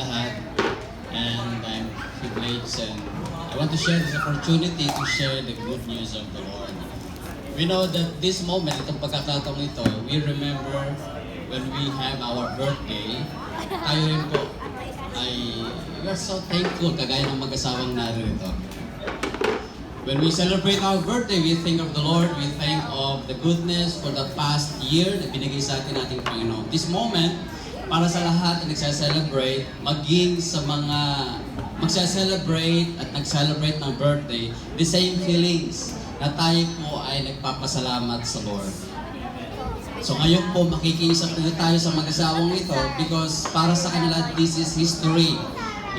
lahat. And I'm privileged and I want to share this opportunity to share the good news of the Lord. We know that this moment, itong pagkakataong ito, we remember when we have our birthday. Tayo rin po ay we are so thankful kagaya ng mag-asawang narito. When we celebrate our birthday, we think of the Lord, we think of the goodness for the past year na binigay sa atin ating Panginoon. This moment, para sa lahat na nagsa-celebrate, maging sa mga magsa-celebrate at nag-celebrate ng birthday, the same feelings na tayo po ay nagpapasalamat sa Lord. So ngayon po, makikiisa po tayo sa mag-asawang ito because para sa kanila, this is history.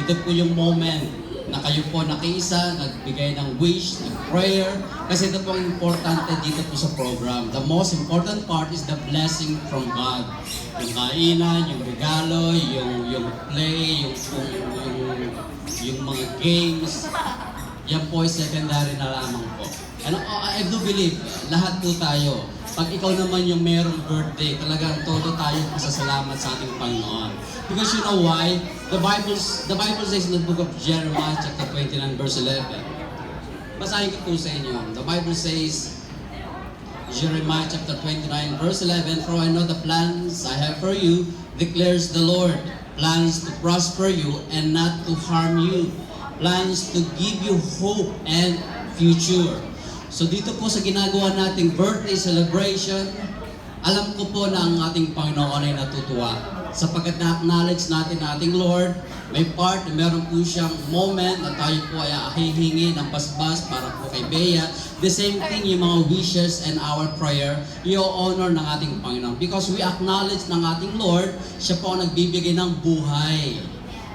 Ito po yung moment na kayo po nakiisa, nagbigay ng wish, ng prayer, kasi ito po ang importante dito po sa program. The most important part is the blessing from God. Yung kainan, yung regalo, yung play, yung mga games, yan po ay secondary na lamang po. And I do believe, lahat po tayo, pag ikaw naman yung merong birthday, talagang todo tayo pasasalamat sa ating Panginoon. Because you know why? The Bible says in the book of Jeremiah chapter 29 verse 11. Basahin ko po sa inyo. The Bible says, Jeremiah chapter 29 verse 11, "For I know the plans I have for you, declares the Lord, plans to prosper you and not to harm you, plans to give you hope and future." So dito po sa ginagawa nating birthday celebration, alam ko po na ang ating Panginoon ay natutuwa. Sapagkat na-acknowledge natin na ating Lord, may part na meron po siyang moment na tayo po ay hihingi ng basbas para po kay Bea. The same thing, yung mga wishes and our prayer, i-honor ng ating Panginoon. Because we acknowledge ng ating Lord, siya po ang nagbibigay ng buhay.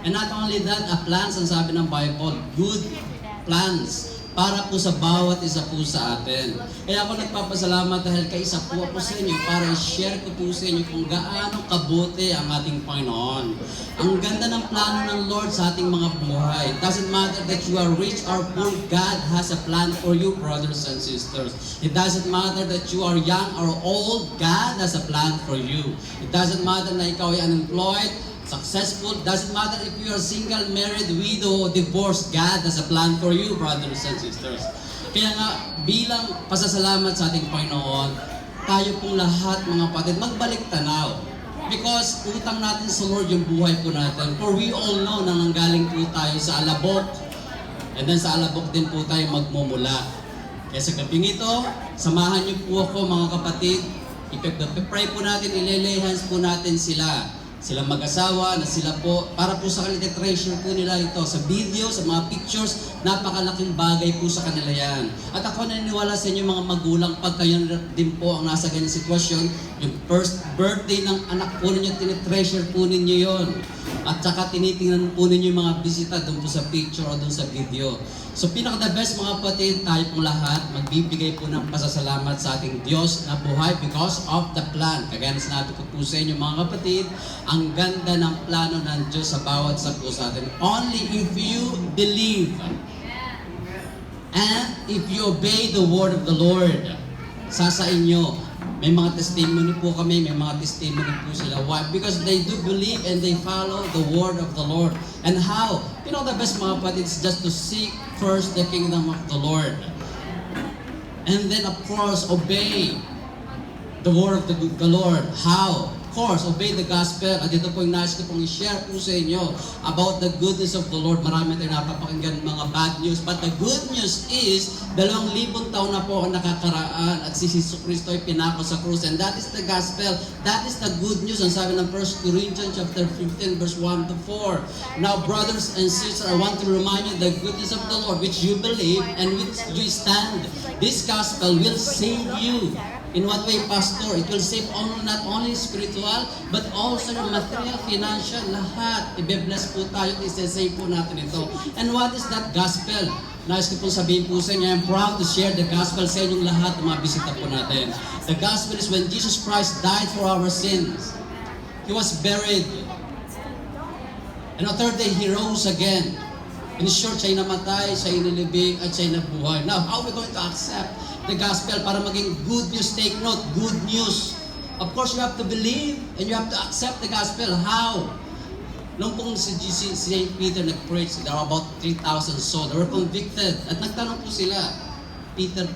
And not only that, a plans, ang sabi ng Bible, good plans para po sa bawat isa po sa atin. Kaya ako nagpapasalamat dahil kaisa po ako sa inyo para i-share ko po sa inyo kung gaano kabuti ang ating Panginoon. Ang ganda ng plano ng Lord sa ating mga buhay. It doesn't matter that you are rich or poor, God has a plan for you, brothers and sisters. It doesn't matter that you are young or old, God has a plan for you. It doesn't matter na ikaw ay unemployed, successful, doesn't matter if you are single, married, widow, or divorced, God has a plan for you, brothers and sisters. Kaya nga, bilang pasasalamat sa ating Panginoon, tayo pong lahat, mga kapatid, magbalik tanaw. Because utang natin sa Lord yung buhay po natin. For we all know na nanggaling po tayo sa alabok, and then sa alabok din po tayo magmumula. Kaya sa gabing ito, samahan niyo po ako, mga kapatid, ipag-pray po natin, ilelay hands po natin sila. Sila mag-asawa na sila po, para po sa kanila, treasure po nila ito. Sa video, sa mga pictures, napakalaking bagay po sa kanila yan. At ako naniniwala sa inyo mga magulang, pag kayo din po ang nasa ganyan sitwasyon, yung first birthday ng anak po ninyo, tinitreasure po ninyo yon. At saka tinitingnan po ninyo yung mga bisita doon po sa picture o doon sa video. So pinaka-the best mga kapatid, tayo pong lahat, magbibigay po ng pasasalamat sa ating Diyos na buhay because of the plan. Kagaya na sinabi ko po sa inyo mga kapatid, ang ganda ng plano ng Diyos sa bawat sa po sa atin. Only if you believe and if you obey the word of the Lord, sa inyo. May mga testimony po kami, may mga testimony po sila. Why? Because they do believe and they follow the word of the Lord. And how? You know, the best mga kapatid is just to seek first the kingdom of the Lord. And then of course, obey the word of the Lord. How? Of course, obey the gospel. At ito po yung nais ko pong i-share po sa inyo about the goodness of the Lord. Marami tayong napapakinggan mga bad news. But the good news is, 2,000 taon na po ang nakakaraan at si Jesus Cristo ay pinako sa krus. And that is the gospel. That is the good news. Ang sabi ng 1 Corinthians chapter 15 verse 1 to 4. Now, brothers and sisters, I want to remind you the goodness of the Lord which you believe and which you stand. This gospel will save you. In what way, Pastor? It will save not only spiritual, but also yung material, financial, lahat. I-bless po tayo, i-save po natin ito. And what is that gospel? Nais ko po sabihin po sa inyo, I'm proud to share the gospel sa inyong lahat, mga bisita po natin. The gospel is when Jesus Christ died for our sins. He was buried. And on the third day, He rose again. In short, siya'y namatay, siya'y nilibing, at siya'y nabuhay. Now, how are we going to accept the gospel para maging good news? Take note, good news. Of course, you have to believe and you have to accept the gospel. How? Nung pong si St. Peter nag-preach, there were about 3,000 souls. They were convicted. At nagtanong po sila, Peter,